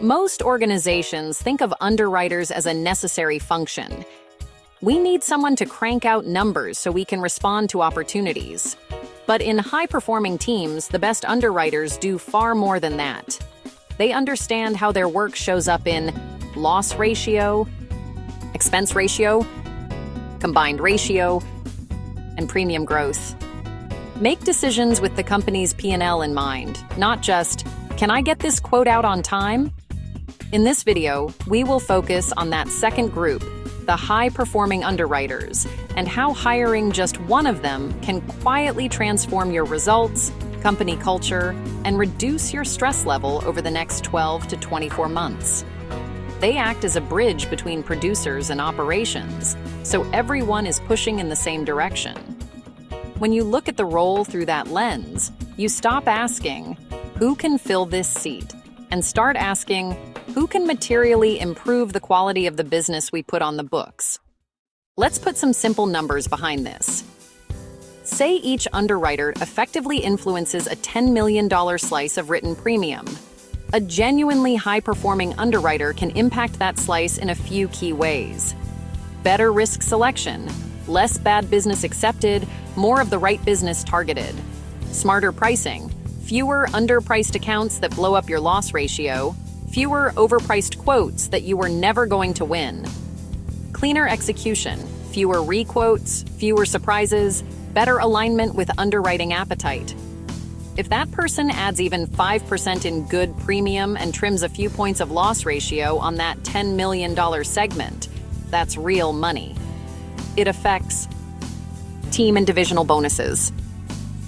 Most organizations think of underwriters as a necessary function. We need someone to crank out numbers so we can respond to opportunities. But in high-performing teams, the best underwriters do far more than that. They understand how their work shows up in loss ratio, expense ratio, combined ratio, and premium growth. Make decisions with the company's P&L in mind, not just, can I get this quote out on time? In this video, we will focus on that second group, the high-performing underwriters, and how hiring just one of them can quietly transform your results, company culture, and reduce your stress level over the next 12 to 24 months. They act as a bridge between producers and operations, so everyone is pushing in the same direction. When you look at the role through that lens, you stop asking, who can fill this seat? And start asking, who can materially improve the quality of the business we put on the books? Let's put some simple numbers behind this. Say each underwriter effectively influences a $10 million slice of written premium. A genuinely high-performing underwriter can impact that slice in a few key ways. Better risk selection, less bad business accepted, more of the right business targeted. Smarter pricing, fewer underpriced accounts that blow up your loss ratio, fewer overpriced quotes that you were never going to win. Cleaner execution, fewer requotes, fewer surprises, better alignment with underwriting appetite. If that person adds even 5% in good premium and trims a few points of loss ratio on that $10 million segment, that's real money. It affects team and divisional bonuses,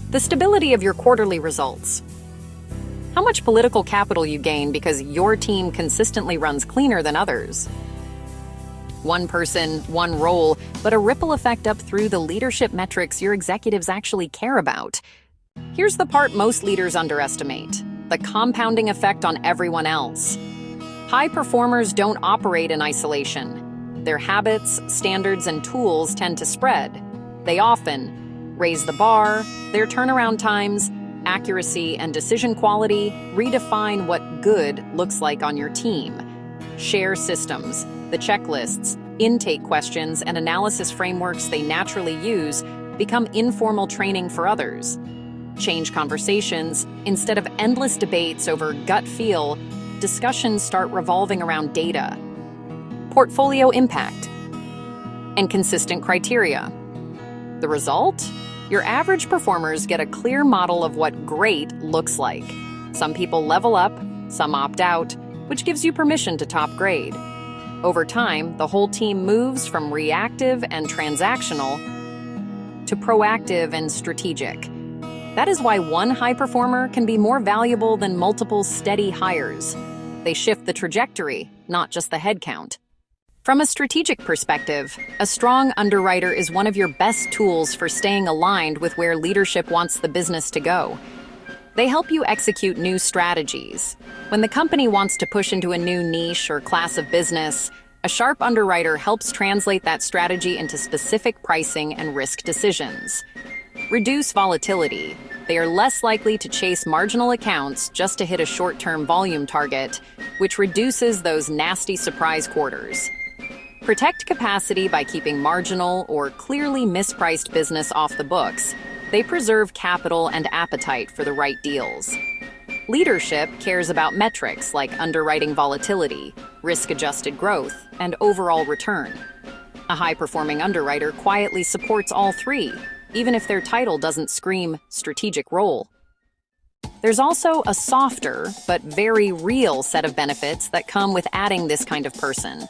the stability of your quarterly results, how much political capital you gain because your team consistently runs cleaner than others. One person, one role, but a ripple effect up through the leadership metrics your executives actually care about. Here's the part most leaders underestimate: the compounding effect on everyone else. High performers don't operate in isolation. Their habits, standards, and tools tend to spread. They often raise the bar, their turnaround times, accuracy, and decision quality redefine what good looks like on your team. Share systems, the checklists, intake questions, and analysis frameworks they naturally use become informal training for others. Change conversations. Instead of endless debates over gut feel, discussions start revolving around data, portfolio impact, and consistent criteria. The result? Your average performers get a clear model of what great looks like. Some people level up, some opt out, which gives you permission to top grade. Over time, the whole team moves from reactive and transactional to proactive and strategic. That is why one high performer can be more valuable than multiple steady hires. They shift the trajectory, not just the headcount. From a strategic perspective, a strong underwriter is one of your best tools for staying aligned with where leadership wants the business to go. They help you execute new strategies. When the company wants to push into a new niche or class of business, a sharp underwriter helps translate that strategy into specific pricing and risk decisions. Reduce volatility. They are less likely to chase marginal accounts just to hit a short-term volume target, which reduces those nasty surprise quarters. Protect capacity by keeping marginal or clearly mispriced business off the books. They preserve capital and appetite for the right deals. Leadership cares about metrics like underwriting volatility, risk-adjusted growth, and overall return. A high-performing underwriter quietly supports all three, even if their title doesn't scream strategic role. There's also a softer but very real set of benefits that come with adding this kind of person.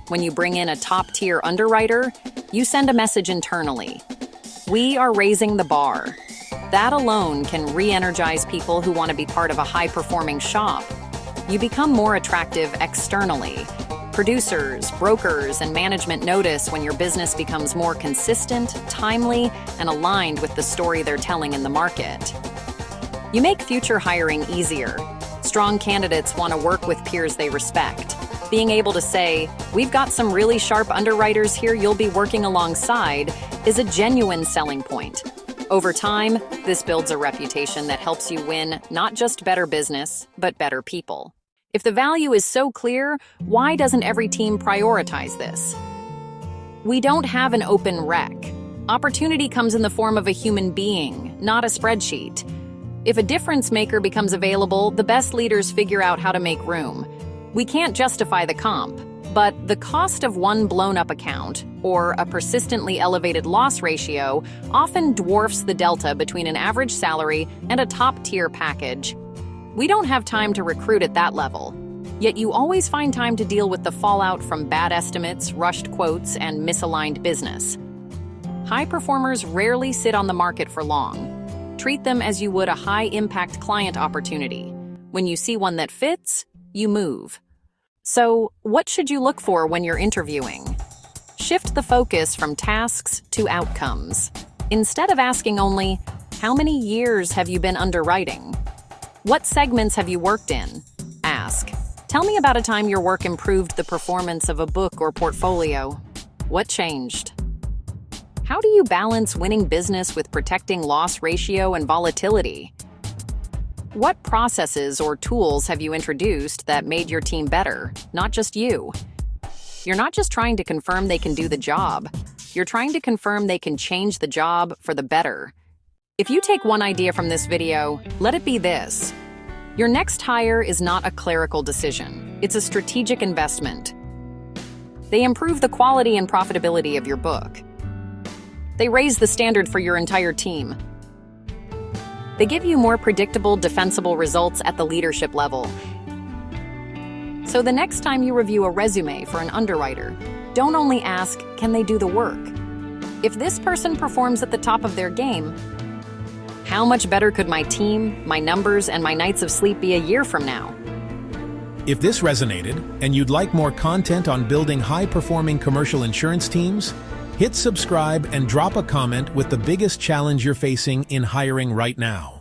When you bring in a top-tier underwriter, you send a message internally. We are raising the bar. That alone can re-energize people who want to be part of a high-performing shop. You become more attractive externally. Producers, brokers, and management notice when your business becomes more consistent, timely, and aligned with the story they're telling in the market. You make future hiring easier. Strong candidates want to work with peers they respect. Being able to say, we've got some really sharp underwriters here you'll be working alongside, is a genuine selling point. Over time, this builds a reputation that helps you win not just better business, but better people. If the value is so clear, why doesn't every team prioritize this? We don't have an open rec. Opportunity comes in the form of a human being, not a spreadsheet. If a difference maker becomes available, the best leaders figure out how to make room. We can't justify the comp, but the cost of one blown-up account, or a persistently elevated loss ratio, often dwarfs the delta between an average salary and a top-tier package. We don't have time to recruit at that level, yet you always find time to deal with the fallout from bad estimates, rushed quotes, and misaligned business. High performers rarely sit on the market for long. Treat them as you would a high-impact client opportunity. When you see one that fits, you move. So, what should you look for when you're interviewing? Shift the focus from tasks to outcomes. Instead of asking only, "How many years have you been underwriting?" What segments have you worked in? Ask, "Tell me about a time your work improved the performance of a book or portfolio. What changed?" How do you balance winning business with protecting loss ratio and volatility? What processes or tools have you introduced that made your team better, not just you? You're not just trying to confirm they can do the job. You're trying to confirm they can change the job for the better. If you take one idea from this video, let it be this. Your next hire is not a clerical decision. It's a strategic investment. They improve the quality and profitability of your book. They raise the standard for your entire team. They give you more predictable, defensible results at the leadership level. So the next time you review a resume for an underwriter, don't only ask, "Can they do the work?" If this person performs at the top of their game, how much better could my team, my numbers, and my nights of sleep be a year from now? If this resonated and you'd like more content on building high-performing commercial insurance teams, hit subscribe and drop a comment with the biggest challenge you're facing in hiring right now.